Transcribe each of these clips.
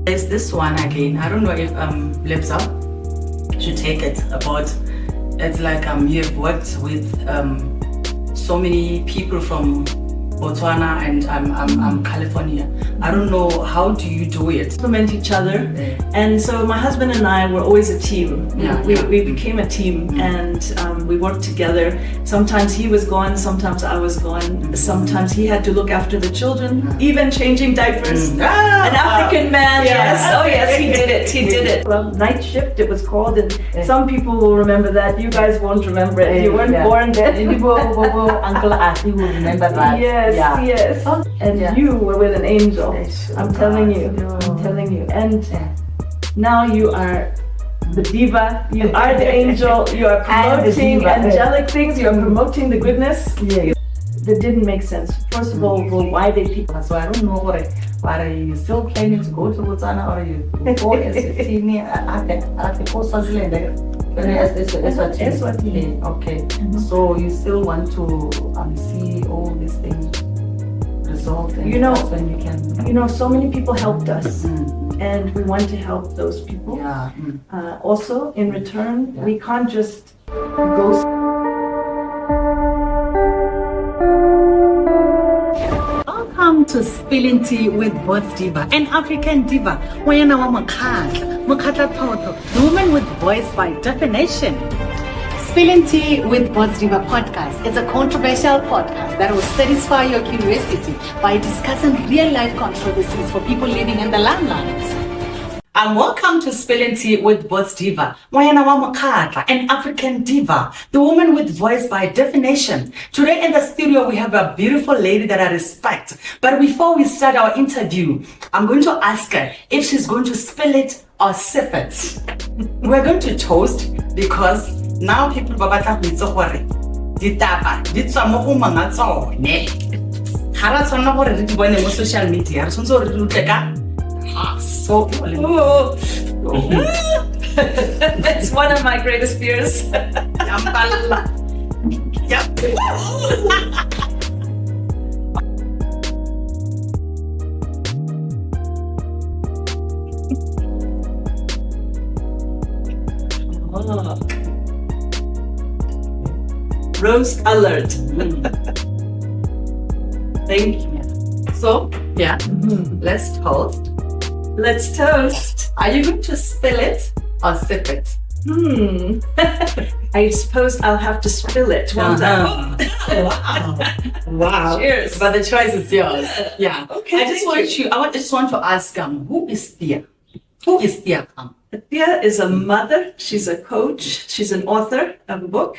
There's this one again. I don't know if Lebza should take it about. It's like you've worked with so many people from Botswana and California. I don't know, how do you do it? Complement each other. And so my husband and I were always a team. We became a team, and we worked together. Sometimes he was gone, sometimes I was gone. Sometimes he had to look after the children, even changing diapers. An African man, yes. Oh yes, he did it. He did it. Well, night shift it was called, and some people will remember that. You guys won't remember it. You weren't born then. Uncle Ati will remember that. Yes. And you were with an angel. I'm telling you. And now you are the diva, you are the angel, you are promoting angelic things, you are promoting the goodness. That didn't make sense. First of all, why they people. So I don't know are you still planning to go to Botswana, or you go as a senior at the Swaziland? Okay. So you still want to see all these things resolved, and that's when you can. So many people helped us, and we want to help those people. Also, in return, we can't just go. Welcome to Spilling Tea with BotsDiva, an African diva. The woman with voice by definition. Spilling Tea with BotsDiva Podcast. It's a controversial podcast that will satisfy your curiosity by discussing real-life controversies for people living in the limelight. And welcome to Spilling Tea with BotsDiva, an African diva, the woman with voice by definition. Today in the studio we have a beautiful lady that I respect. But before we start our interview, I'm going to ask her if she's going to spill it or sip it. We're going to toast because now people babata bitsogore ditaba di tswa mo go manga tsone. Ga ra tsona gore re di bone mo social media, re tshwanetse gore re lutle ka. So It's one of my greatest fears. Rose alert. Thank you. So, let's toast. Let's toast. Are you going to spill it or sip it? I suppose I'll have to spill it one time. Wow. Cheers. But the choice is yours. Okay. I just want to ask who is Thea? Who is Thea Khama? Thea is a mother. She's a coach. She's an author of a book.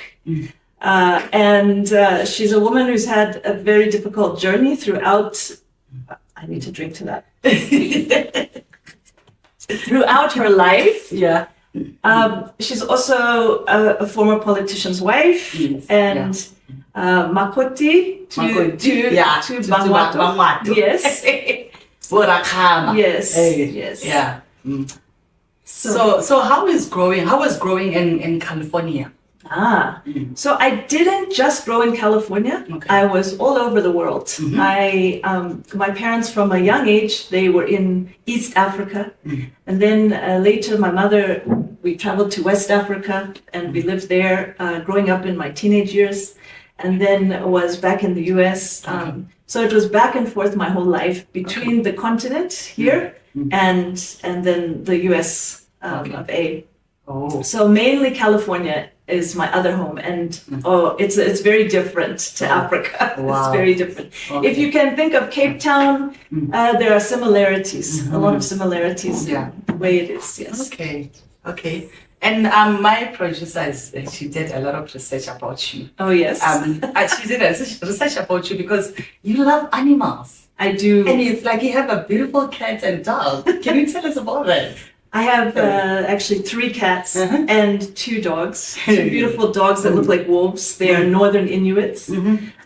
And she's a woman who's had a very difficult journey throughout. I need to drink to that. Throughout her life. She's also a former politician's wife, and Makoti to Bangwato. Yes. Yes. So how was growing in California? So I didn't just grow in California. I was all over the world. My parents from a young age, they were in East Africa. And then later my mother, we traveled to West Africa and we lived there growing up in my teenage years, and then was back in the US. So it was back and forth my whole life between the continent here and then the US of A. So mainly California is my other home, and it's very different to Africa. It's very different. If you can think of Cape Town, there are similarities, a lot of similarities in the way it is. Yes. Okay. And my producer, she did a lot of research about you. Oh yes. She did research about you because you love animals. I do. And it's like you have a beautiful cat and dog. Can you tell us about that? I have actually 3 cats and 2 dogs. 2 beautiful dogs that look like wolves. They are northern Inuits.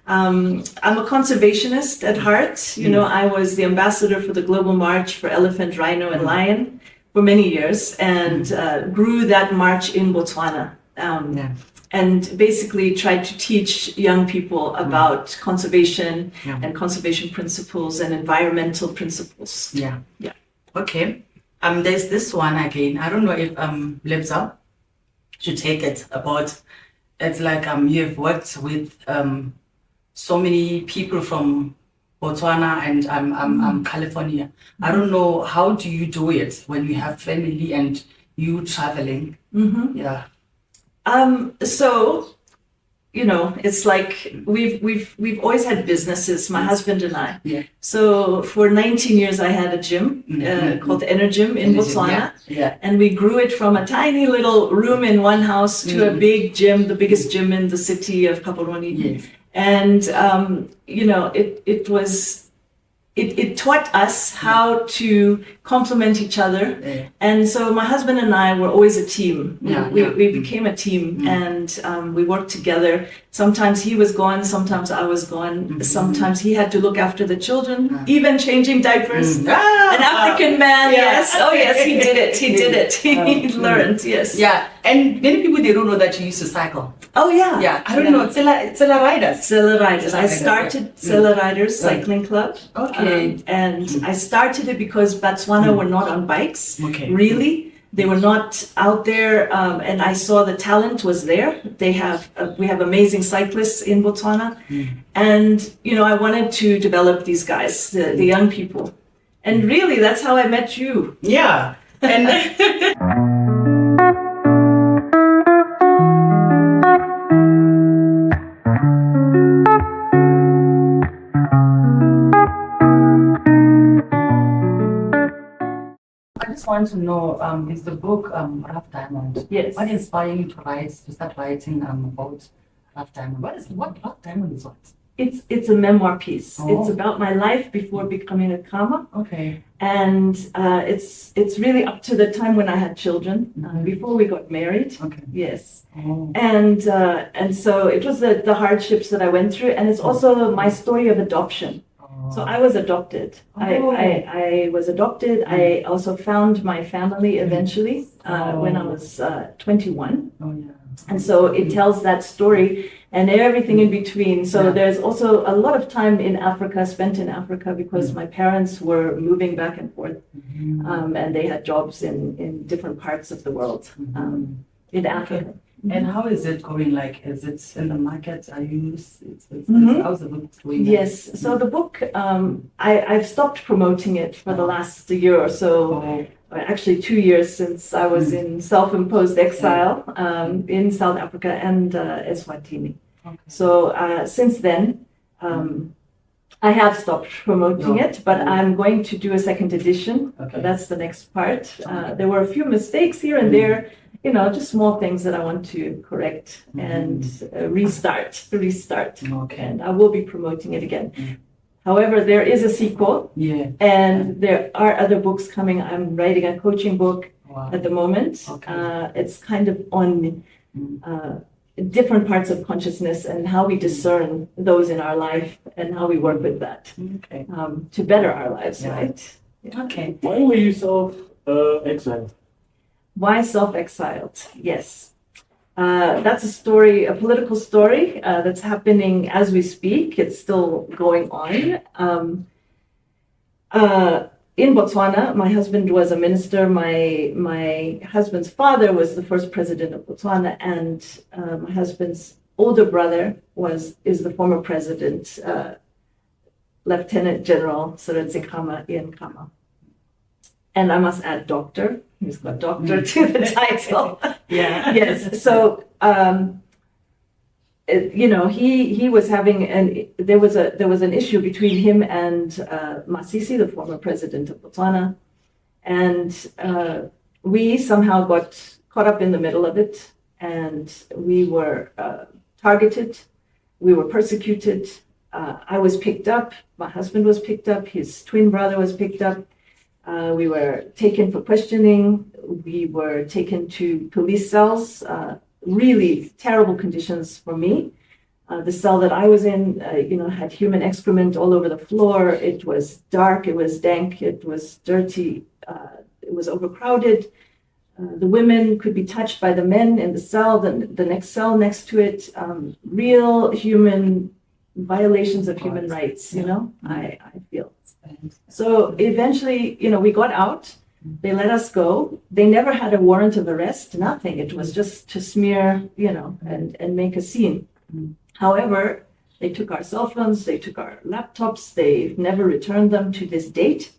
I'm a conservationist at heart. You know, I was the ambassador for the Global March for Elephant, Rhino, and Lion for many years, and grew that march in Botswana. and basically tried to teach young people about conservation and conservation principles and environmental principles. Yeah. Okay. There's this one again. I don't know if Lebza should take it about. It's like you've worked with so many people from Botswana and California. I don't know, how do you do it when you have family and you traveling? Yeah. So, it's like we've always had businesses, my husband and I. Yeah. So for 19 years, I had a gym called the Energym in Botswana. Yeah. And we grew it from a tiny little room in one house to a big gym, the biggest gym in the city of Gaborone. Yes. And, it taught us how to complement each other. Yeah. And so my husband and I were always a team. Yeah, we became a team and we worked together. Sometimes he was gone, sometimes I was gone. Sometimes he had to look after the children, even changing diapers. An African man, yes. Oh yes, he did it. He learned, yes. Yeah, and many people, they don't know that you used to cycle. Oh yeah. Yeah, I don't know. Tsela Riders. Tsela Riders. I started Tsela Riders Cycling Club. Okay. And I started it because Botswana were not on bikes. Okay. Really. They were not out there, and I saw the talent was there. We have amazing cyclists in Botswana, and I wanted to develop these guys, the young people, and really that's how I met you. Yeah, and I just want to know, is the book Rough Diamond? Yes. What inspired you to start writing about Rough Diamond? What Rough Diamond is what? It's a memoir piece. Oh. It's about my life before becoming a Khama. Okay. And it's really up to the time when I had children, before we got married. Okay. Yes. Oh. And so it was the hardships that I went through, and it's also my story of adoption. So I was adopted. I was adopted. I also found my family eventually when I was 21. Oh yeah. And so it tells that story and everything in between. So there's also a lot of time in Africa, spent in Africa, because my parents were moving back and forth, and they had jobs in different parts of the world, in Africa. And how is it going? Like, is it in the market? Are you? How's the book going? Yes. So the book, I've stopped promoting it for the last year or so. Actually 2 years since I was in self-imposed exile in South Africa and Eswatini. Okay. So since then, I have stopped promoting it, but I'm going to do a second edition. Okay. That's the next part. There were a few mistakes here and there, just small things that I want to correct and restart. Okay. And I will be promoting it again. However, there is a sequel, and there are other books coming. I'm writing a coaching book at the moment. Okay. It's kind of on different parts of consciousness and how we discern those in our life and how we work with that to better our lives, right? Yeah. Okay. Why were you self-exiled? Why self-exiled? Yes. That's a story, a political story that's happening as we speak. It's still going on. In Botswana, my husband was a minister. My husband's father was the first president of Botswana, and my husband's older brother is the former president, Lieutenant General Thea Khama, Ian Khama. And I must add, doctor. He's got doctor to the title. Yes. So, he was having there was an issue between him and Masisi, the former president of Botswana, and we somehow got caught up in the middle of it, and we were targeted, we were persecuted. I was picked up. My husband was picked up. His twin brother was picked up. We were taken for questioning. We were taken to police cells, really terrible conditions for me. The cell that I was in, had human excrement all over the floor. It was dark, it was dank, it was dirty, it was overcrowded. the women could be touched by the men in the cell, the next cell next to it. Real human violations of human rights, I feel. So eventually, we got out. They let us go. They never had a warrant of arrest, nothing. It was just to smear, and make a scene. However, they took our cell phones, they took our laptops, they've never returned them to this date.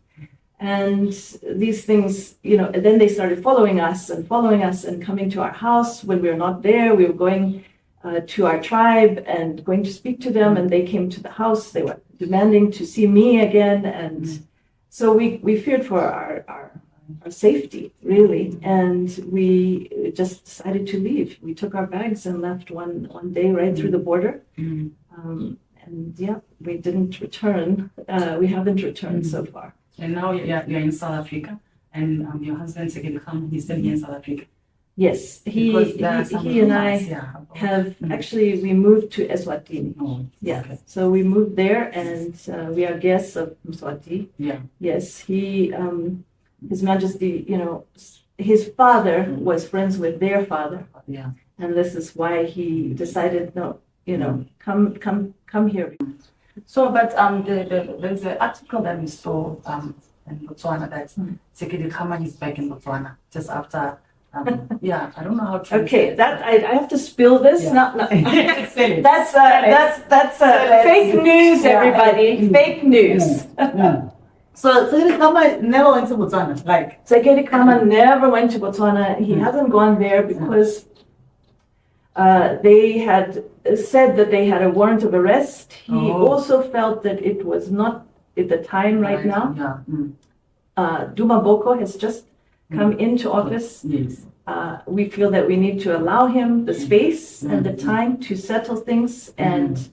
And these things, and then they started following us and coming to our house when we were not there. We were going to our tribe and going to speak to them, and they came to the house. They were demanding to see me again. And so we feared for our safety, really. And we just decided to leave. We took our bags and left one day right through the border. And yeah, we didn't return. We haven't returned so far. And now you're in South Africa, and your husband, Thea Khama, he's still here in South Africa. Yes, he and I have actually, we moved to Eswatini. Oh, Yeah, okay. so we moved there, and we are guests of Mswati. Yeah. Yes, His Majesty, his father was friends with their father, Yeah. and this is why he decided, no, come here. So, but there's an article that we saw in Botswana that Thea Khama is back in Botswana just after. Yeah, I don't know how to. Okay, that I have to spill this. Yeah. No. That's it. fake news, Yeah. everybody. Fake news. So Thea Khama never went to Botswana, like. Thea Khama never went to Botswana. He hasn't gone there because they had said that they had a warrant of arrest. He also felt that it was not at the time right now. Yeah. Duma Boko has just come into office. Yes. We feel that we need to allow him the space and the time to settle things. And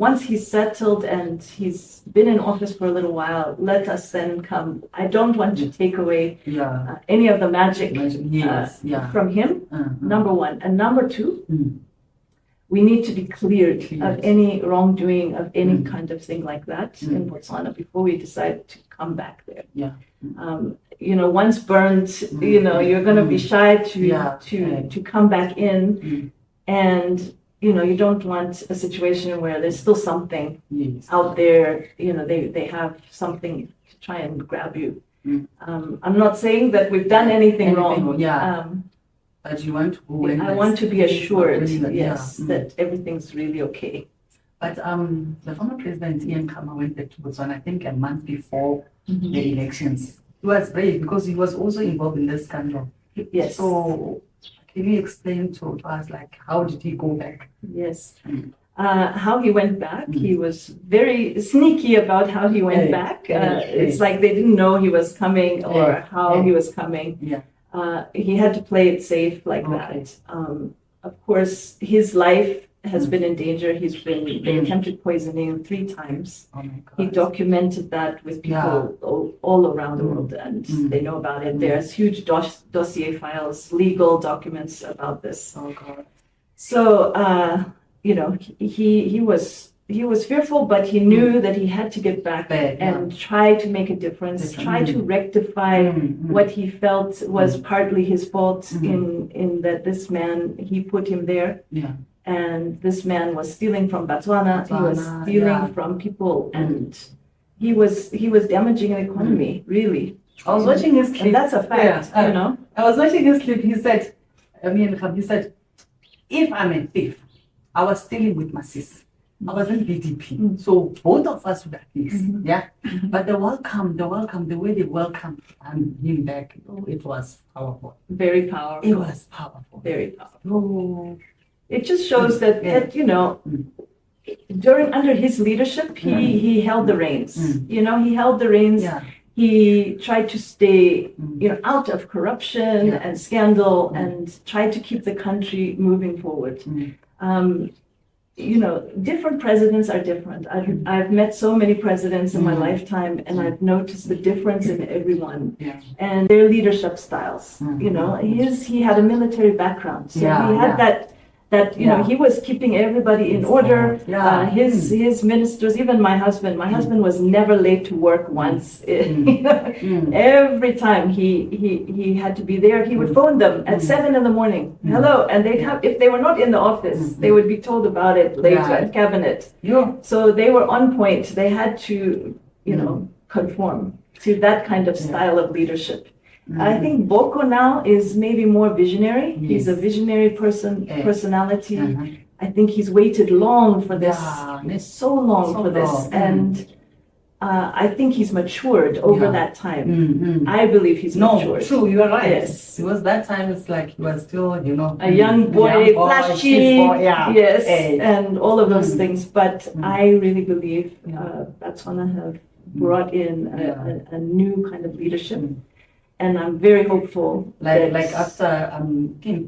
once he's settled and he's been in office for a little while, let us then come. I don't want to take away any of the magic from him, number one. And number two, we need to be cleared of any wrongdoing of any kind of thing like that in Botswana before we decide to come back there. Yeah. Once burned, you're going to be shy to come back in, and you don't want a situation where there's still something out there. They have something to try and grab you. I'm not saying that we've done anything wrong. Yeah. But you want to. I want to be assured, that everything's really okay. But the former president Thea Khama went back to Botswana, I think, a month before the elections. He was brave because he was also involved in this scandal. Yes. So can you explain to us, like, how did he go back? Yes. How he went back, he was very sneaky about how he went back. It's like they didn't know he was coming or how he was coming. Yeah. He had to play it safe like that. Of course, his life has been in danger. They attempted poisoning him 3 times. Oh my God. He documented that with people all around the world, and they know about it. There's huge dossier files, legal documents about this. Oh God. So, he was fearful, but he knew that he had to get back and try to make a difference, try to rectify what he felt was partly his fault in that this man, he put him there. Yeah. And this man was stealing from Botswana. He was stealing from people, and he was damaging an economy, really. I was watching his clip. And that's a fact, I was watching his clip. He said, if I'm a thief, I was stealing with my sis. I was in BDP. So both of us would have this. Yeah. But the way they welcomed him back, it was powerful. Very powerful. It was powerful. Very powerful. It just shows that under his leadership, he held the reins. He held the reins. Yeah. He tried to stay, out of corruption and scandal, and tried to keep the country moving forward. Different presidents are different. I've met so many presidents in my lifetime, and I've noticed the difference in everyone and their leadership styles. He had a military background, so he had that he was keeping everybody in order. His ministers, even my husband was never late to work once. Every time he had to be there, he would phone them at 7 a.m. Hello, and they'd have, if they were not in the office, they would be told about it later at cabinet. So they were on point. They had to conform to that kind of style of leadership. I think Boko now is maybe more visionary. He's a visionary personality. I think he's waited long for this, so long for this, and I think he's matured over that time. I believe he's matured. True, you are right. Yes, because that time it's like he was still, a young boy, flashy, yes, and all of those things. But I really believe Botswana have brought in a new kind of leadership. And I'm very hopeful. Like after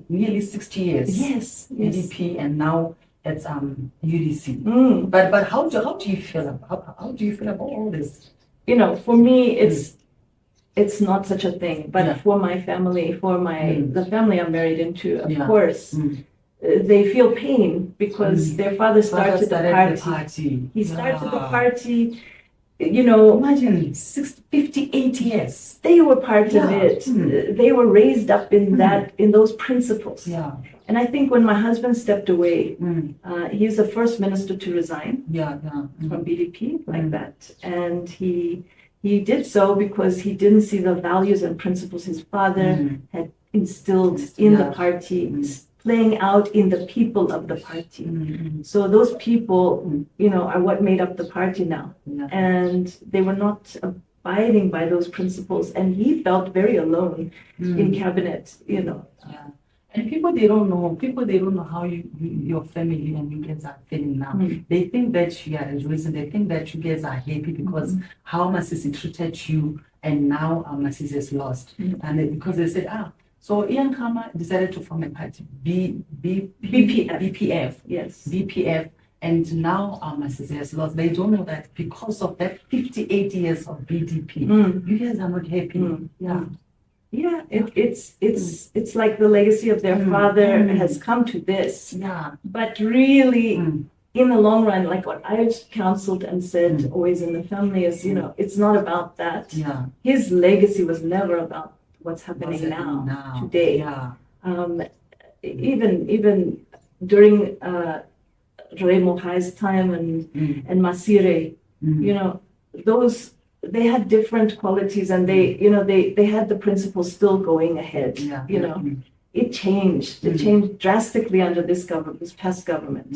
nearly 60 years. Yes. BDP, and now it's UDC. But how do you feel about all this? For me, it's not such a thing. But for my family, the family I'm married into, of course, they feel pain because their father started the party. He started the party. Imagine 58 years. They were part of it. They were raised up in those principles. And I think when my husband stepped away, he's the first minister to resign from BDP like that. And he did so because he didn't see the values and principles his father had instilled in the party, playing out in the people of the party. So those people, are what made up the party now. And they were not abiding by those principles. And he felt very alone in cabinet, And people, they don't know how your family and you guys are feeling now. They think that you are rejoicing. They think that you guys are happy because how Masisi treated you, and now Masisi is lost. And because they said, so Thea Khama decided to form a party, BPF. Yes. BPF. And now Masisi has lost. They don't know that because of that 58 years of BDP, you guys are not happy. Yeah, it's like the legacy of their father has come to this. But really, in the long run, like what I've counseled and said always in the family is, it's not about that. His legacy was never about what's happening now, today. Even during Remo Hai's time and Masire, those. They had different qualities, and they had the principles still going ahead. It changed. It changed drastically under this past government.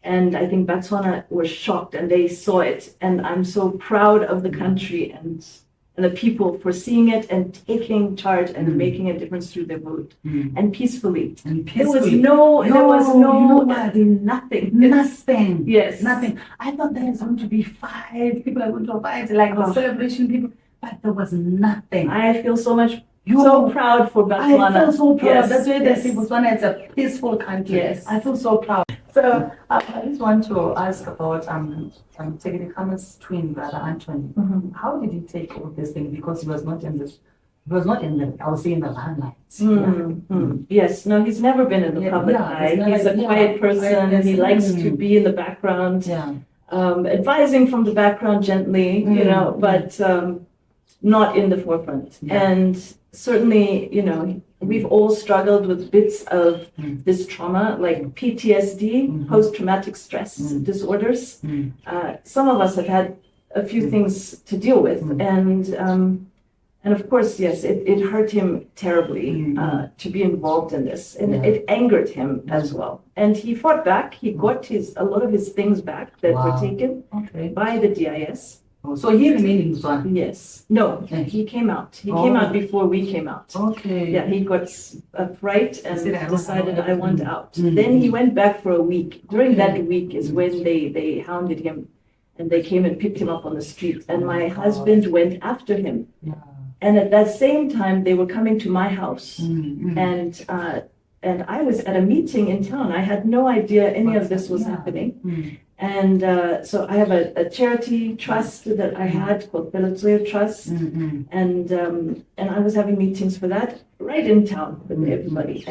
And I think Botswana was shocked, and they saw it. And I'm so proud of the country and the people for seeing it and taking charge and making a difference through their vote and peacefully. There was nothing. Yes, nothing. I thought there was going to be fight. People are going to fight, like the celebration people, but there was nothing. I feel so proud for Botswana. I feel so proud. Yes. That's why they say Botswana is a peaceful country. Yes, I feel so proud. So I just want to ask about Thea Khama's twin brother Anthony. How did he take all this thing? Because he was not in the I would say in the limelight. Yes, no, he's never been in the public eye. He's a quiet person. He likes to be in the background, advising from the background gently, but not in the forefront. And certainly, we've all struggled with bits of this trauma, like PTSD, post-traumatic stress disorders. Some of us have had a few things to deal with, and of course, yes, it hurt him terribly to be involved in this, and it angered him as well. And he fought back. He got a lot of his things back that were taken by the DIS. So he remained in Botswana? Yes. No, he came out. He came out before we came out. Yeah, he got a fright and decided I want out. Then he went back for a week. During that week is when they hounded him, and they came and picked him up on the street. And my husband went after him. And at that same time, they were coming to my house. And I was at a meeting in town. I had no idea any of this was happening. And so I have a charity trust that I had called Pelotsoyo Trust. And I was having meetings for that right in town with everybody.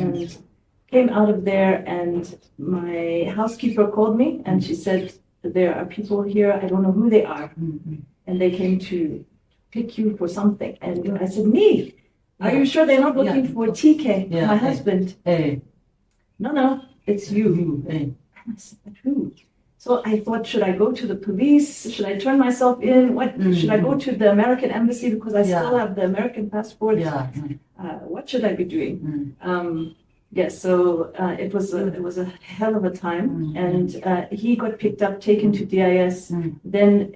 came out of there, and my housekeeper called me, and she said, there are people here, I don't know who they are, and they came to pick you for something. And I said, me? Are you sure they're not looking for TK, my husband? No, it's you. And I said, but who? So I thought, should I go to the police? Should I turn myself in? What? Should I go to the American embassy because I still have the American passport? What should I be doing? Yes, so it was a hell of a time, and he got picked up, taken to DIS. Then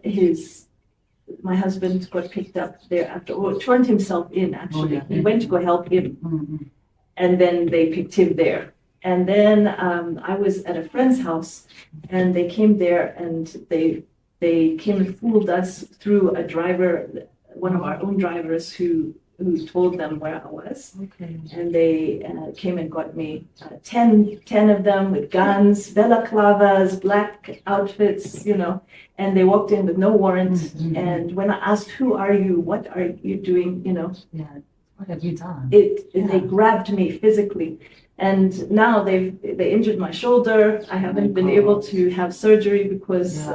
my husband got picked up there after, or turned himself in. Actually, he went to go help him, and then they picked him there. And then I was at a friend's house, and they came there, and they came and fooled us through a driver, one of our own drivers who told them where I was. And they came and got me, 10 of them with guns, balaclavas, black outfits, and they walked in with no warrant. And when I asked, who are you? What are you doing? What have you done? They grabbed me physically. And now they injured my shoulder. I haven't been able to have surgery because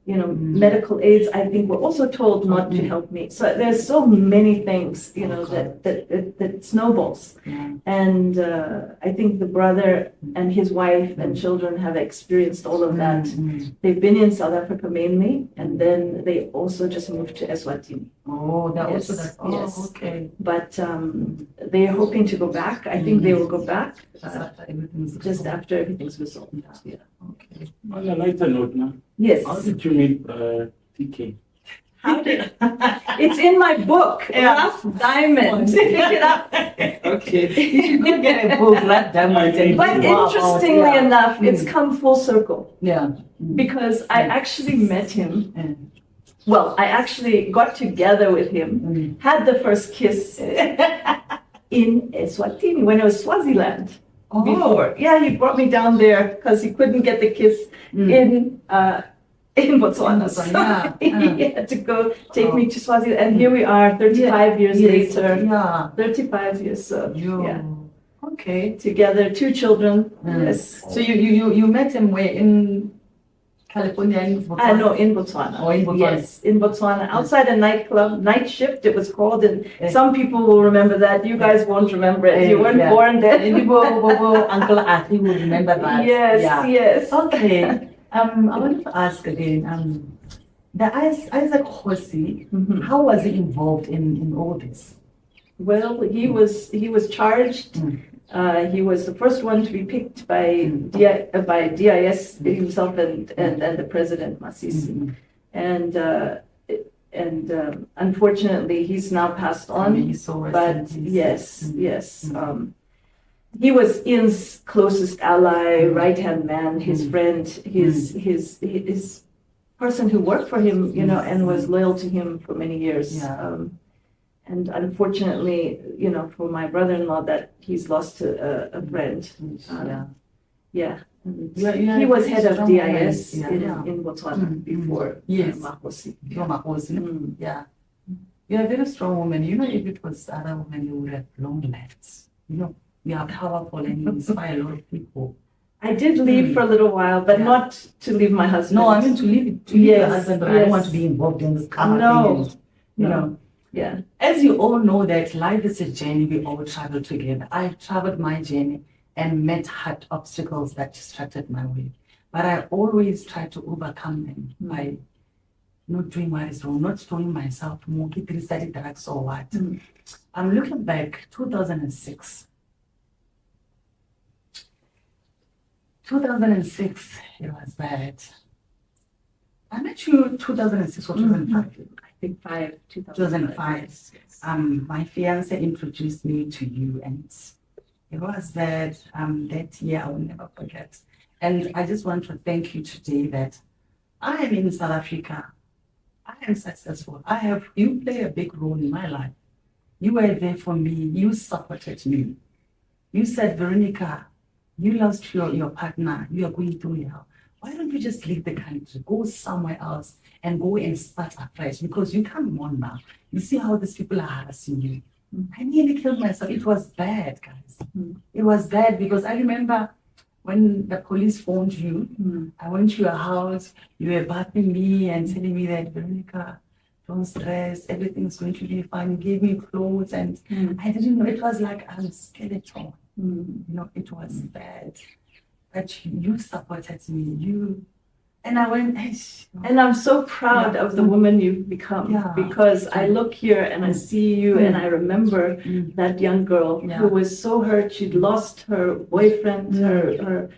medical aids, I think, were also told not to help me. So there's so many things, that snowballs. And I think the brother and his wife and children have experienced all of that. They've been in South Africa mainly, and then they also just moved to Eswatini. Okay. But they're hoping to go back. I think they will go back just after everything's resolved. Okay. On a lighter note now. Yes. How did you meet TK? It's in my book, Rough Diamond. Pick it up. Okay. You should go get a book, Rough Diamond. But interestingly enough, it's come full circle. Because I actually met him. Well, I actually got together with him, had the first kiss in Eswatini when it was Swaziland. Before. Yeah, he brought me down there because he couldn't get the kiss in Botswana. So he had to go take me to Swaziland. And here we are, 35 years later. 35 years, so Okay. together, 2 children. Yes. So you met him where, in California, in Botswana? No, in Botswana. Oh, in Botswana. Yes, in Botswana, outside a nightclub, Night Shift it was called, and some people will remember that. You guys won't remember it. You weren't born then. Uncle Athi will remember that. Yes. Okay. I wanted to ask again, the Isaac Hosi, how was he involved in all this? Well, he was charged. He was the first one to be picked by DIS himself and the president Masisi, and unfortunately he's now passed on. But yes. He was Ian's closest ally, right-hand man, his friend, his person who worked for him, and was loyal to him for many years. And unfortunately, for my brother-in-law, that he's lost a friend. He was head of DIS in Botswana before Mahosi. Mahosi. You're a very strong woman. If it was other women, you would have long left. You are powerful and you inspire a lot of people. I did leave for a little while, but not to leave my husband. No, I mean to leave your husband, but I don't want to be involved in this kind of thing. Yeah. As you all know that life is a journey, we all travel together. I traveled my journey and met hard obstacles that distracted my way. But I always try to overcome them by not doing what is wrong, not throwing myself more, study drugs or what. I'm looking back, 2006. 2006, it was bad. I met you 2006 or 2005. I think 2005. Yes. My fiance introduced me to you, and it was bad. That year I will never forget. And I just want to thank you today that I am in South Africa. I am successful. You play a big role in my life. You were there for me. You supported me. You said, Veronica, you lost your partner. You are going through hell. Why don't you just leave the country, go somewhere else and go and start afresh? Because you can't mourn now. You see how these people are harassing you. I nearly killed myself. It was bad, guys. It was bad because I remember when the police phoned you, I went to your house, you were bathing me and telling me that, Veronica, don't stress, everything's going to be fine. You gave me clothes and I didn't know. It was like a skeleton. It was bad. But you supported me. And I went, And I'm so proud of the woman you've become because I look here and I see you and I remember that young girl who was so hurt. She'd lost her boyfriend, her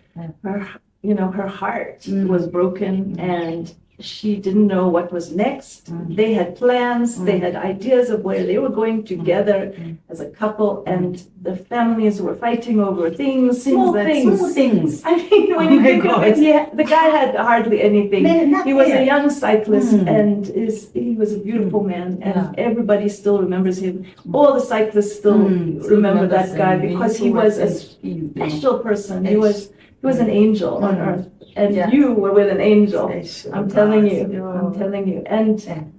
heart was broken and she didn't know what was next. They had plans, they had ideas of where they were going together as a couple, and the families were fighting over small things. I mean, when you think of it, the guy had hardly anything. He was a young cyclist, and he was a beautiful man, and everybody still remembers him. All the cyclists still remember that guy because he was a special person. He was an angel on earth. And you were with an angel. I'm telling you. And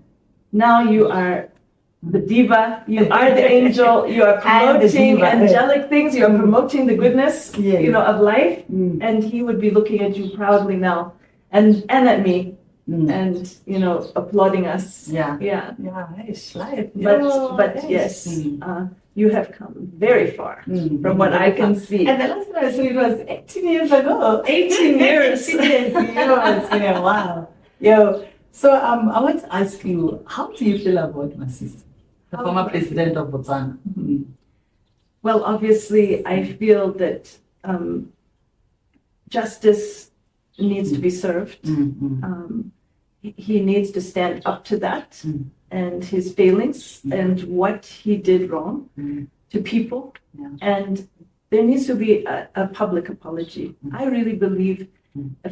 now you are the diva. You are the angel. You are promoting angelic things. You are promoting the goodness, of life. And he would be looking at you proudly now, and at me, and applauding us. It's life. But yes. You have come very far from what I can see. And the last time I saw it was 18 years ago. 18 years. 18 years. It's been a while. So I want to ask you, how do you feel about my sister, the former president of Botswana? Well, obviously, I feel that justice needs to be served. He needs to stand up to that. And his failings and what he did wrong to people. And there needs to be a public apology. I really believe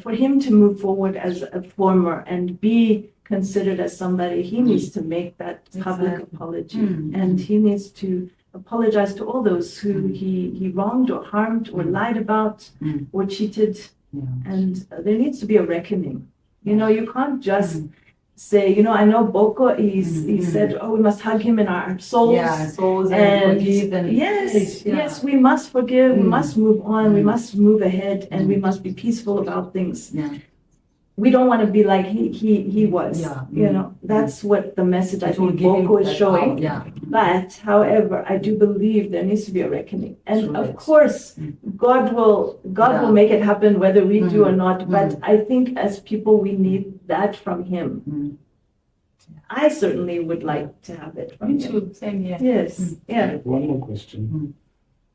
for him to move forward as a former and be considered as somebody, he needs to make that public apology. And he needs to apologize to all those who he wronged or harmed or lied about or cheated. And there needs to be a reckoning. You can't just say, I know Boko, he said, we must hug him in our souls. Souls and forgive. And yes, we must forgive, we must move on, we must move ahead, and we must be peaceful about things. We don't want to be like he was. That's what the message I think Boko is showing. But, however, I do believe there needs to be a reckoning. And of course, God will make it happen whether we do or not. But I think as people, we need that from him. I certainly would like to have it from him. Me too, same here. Yes, I have one more question.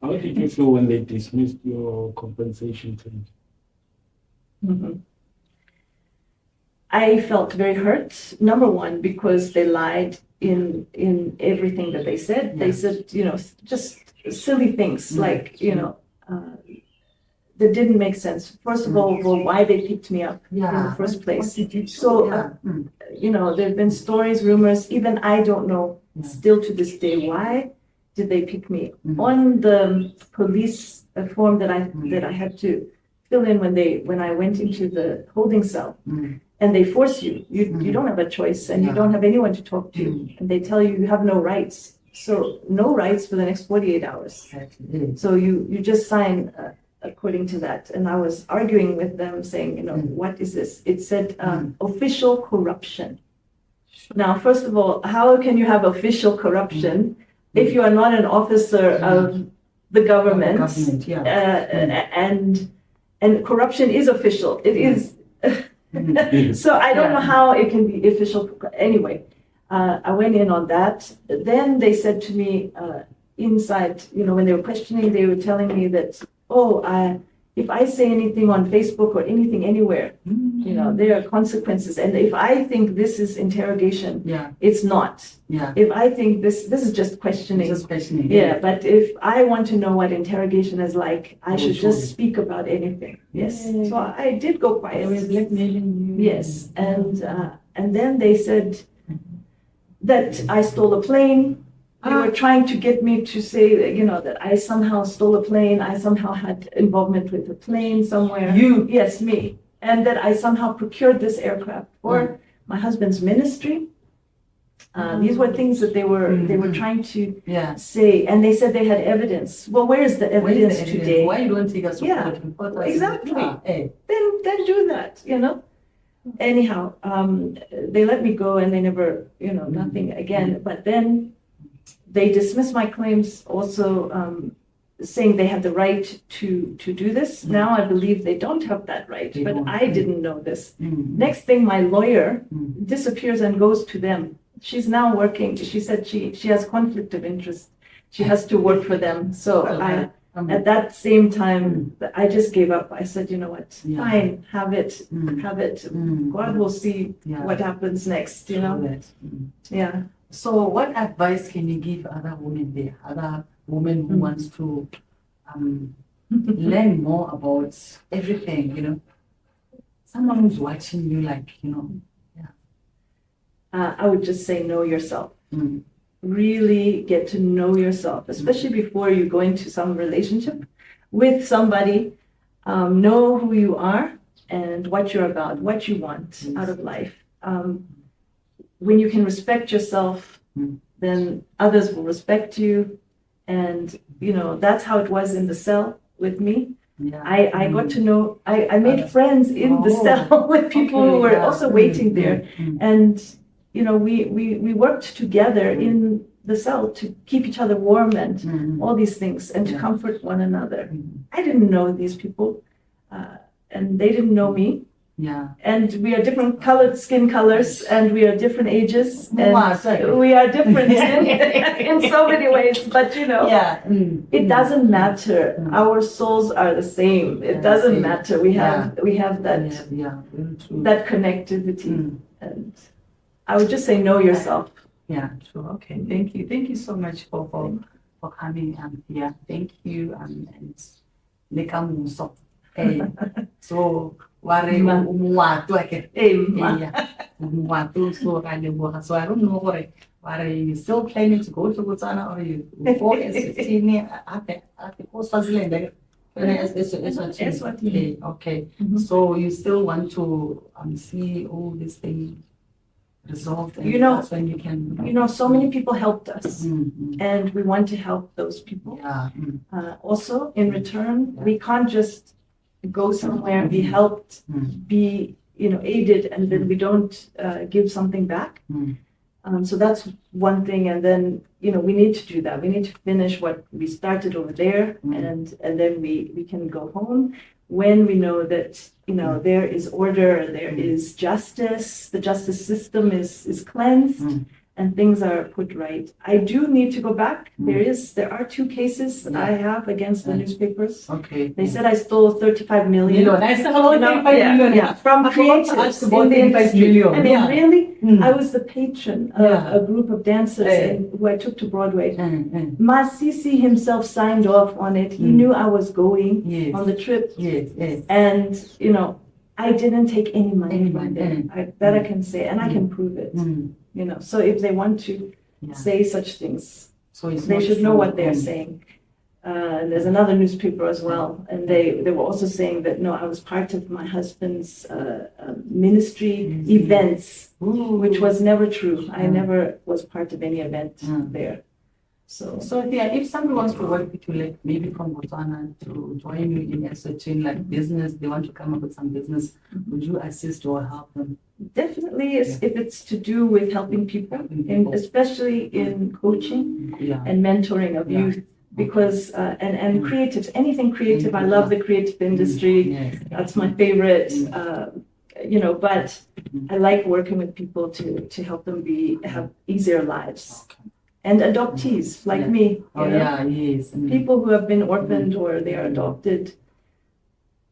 How did you feel when they dismissed your compensation claim? I felt very hurt. Number one, because they lied in everything that they said. They said, just silly things like, that didn't make sense. First of all, why they picked me up in the first place. So, there have been stories, rumors. Even I don't know still to this day why did they pick me on the police form that I had to fill in when I went into the holding cell. And they force you. You don't have a choice, and you don't have anyone to talk to. And they tell you have no rights. So no rights for the next 48 hours. So you just sign according to that. And I was arguing with them, saying, what is this? It said official corruption. Now, first of all, how can you have official corruption if you are not an officer of the government? And corruption is official. It is. So I don't know how it can be official. Anyway, I went in on that. Then they said to me inside, when they were questioning, they were telling me that, if I say anything on Facebook or anything anywhere, there are consequences. And if I think this is interrogation, it's not. If I think this is just questioning. But if I want to know what interrogation is like, I should just speak about anything. Yes. So I did go quiet. They were blackmailing you. Yes. And then they said that I stole a plane. They were trying to get me to say, that I somehow stole a plane. I somehow had involvement with a plane somewhere. You? Yes, me. And that I somehow procured this aircraft for my husband's ministry. These were things that they were trying to Yeah. say, and they said they had evidence. Well, where is the Where is evidence the evidence? today? Why you don't take us to Yeah, court? Report us. exactly. Hey. Then do that, Anyhow, they let me go and they never, nothing again. But then they dismissed my claims also, saying they have the right to do this. Now I believe they don't have that right, They but don't. I didn't know this. Mm. Next thing, my lawyer Mm. disappears and goes to them. She's now working. She said she has conflict of interest. She has to work for them. So at that same time, I just gave up. I said, you know what, Yeah. fine, have it. Mm. God will see Yeah. what happens next, That. Yeah. So what advice can you give other women there, other women who wants to learn more about everything, Someone who's watching you I would just say know yourself. Mm. Really get to know yourself, especially before you go into some relationship with somebody. Know who you are and what you're about, what you want out of life. When you can respect yourself, then others will respect you. And, that's how it was in the cell with me. Yeah. I got to know, I made friends in the cell with people who were also waiting there. And, we worked together in the cell to keep each other warm and all these things and to comfort one another. I didn't know these people and they didn't know me. Yeah. And we are different skin colors and we are different ages. And we are different in so many ways. But, it doesn't matter. Our souls are the same. It doesn't matter. We have that connectivity. And I would just say know yourself. Yeah, true. Okay, thank you. Thank you so much for coming here. Thank you and lekamuso. So ware umuwato ake. Umuwato so kaleboga. So I don't know ware you still planning to go to Botswana or you go as Swaziland? Okay. So you still want to see all these things resolved, and that's when you can. So many people helped us, and we want to help those people. Yeah. Also, in return, we can't just go somewhere, be helped, be aided, and then we don't give something back. So that's one thing, and then we need to do that. We need to finish what we started over there, and then we can go home when we know that there is order, there is justice, the justice system is cleansed, and things are put right. I do need to go back. There are 2 cases that I have against the newspapers. Okay. They said I stole 35 million. I still have 35 million. Yeah, from creatives in the industry. I mean, really? I was the patron of a group of dancers who I took to Broadway. Masisi himself signed off on it. He knew I was going on the trip. Yes. And, I didn't take any money from them. That I can say, and I can prove it. So if they want to say such things, so they should know what they're saying. And there's another newspaper as well, and they were also saying that no, I was part of my husband's ministry events, which was never true. I never was part of any event there. So yeah, if somebody wants to work with you, like maybe from Botswana, to join you in a certain business, they want to come up with some business, would you assist or help them? Definitely, if it's to do with helping people, especially in coaching and mentoring of youth. Because and creatives, anything creative, I love the creative industry. That's my favorite. But I like working with people to help them have easier lives. And adoptees like me. People who have been orphaned or they are adopted.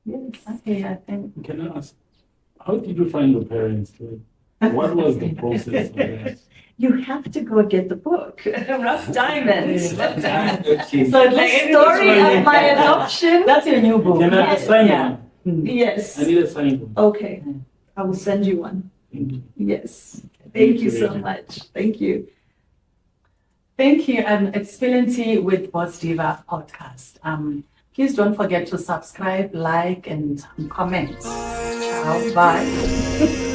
Yes. Okay, I think. Can I ask, how did you find your parents? What was the process of that? You have to go get the book, Rough Diamonds. Okay. So the story of my adoption. That's your new book. Can I sign one? Yes. I need a signed one. Okay. I will send you one. Yes. Thank you so much. Thank you. Thank you. It's Spilling Tea with BotsDiva Podcast. Please don't forget to subscribe, like, and comment. Ciao. Bye.